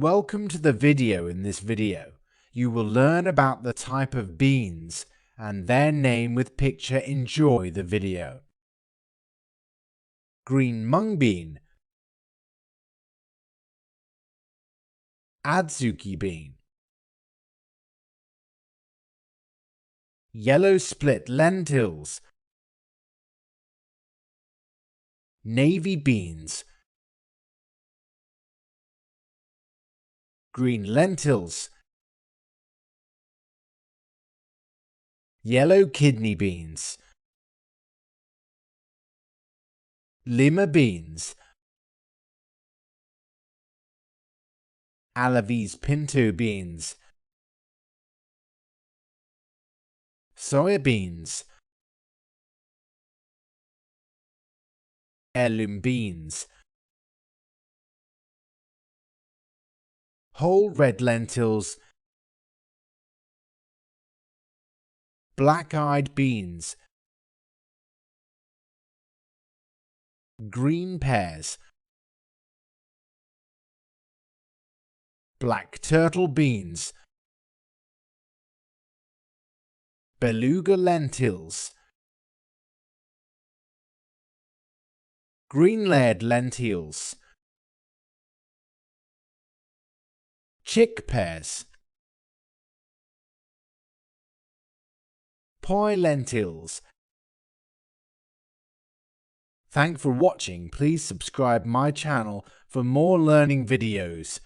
Welcome to the video. In this video, you will learn about the type of beans and their name with picture. Enjoy the video. Green mung bean, adzuki bean, yellow split lentils, navy beans, green lentils, yellow kidney beans, lima beans, Alavis pinto beans, soya beans, heirloom beans, whole red lentils, black-eyed beans, green pears, black turtle beans, beluga lentils, green layered lentils, chickpeas, poi lentils. Thanks for watching. Please subscribe my channel for more learning videos.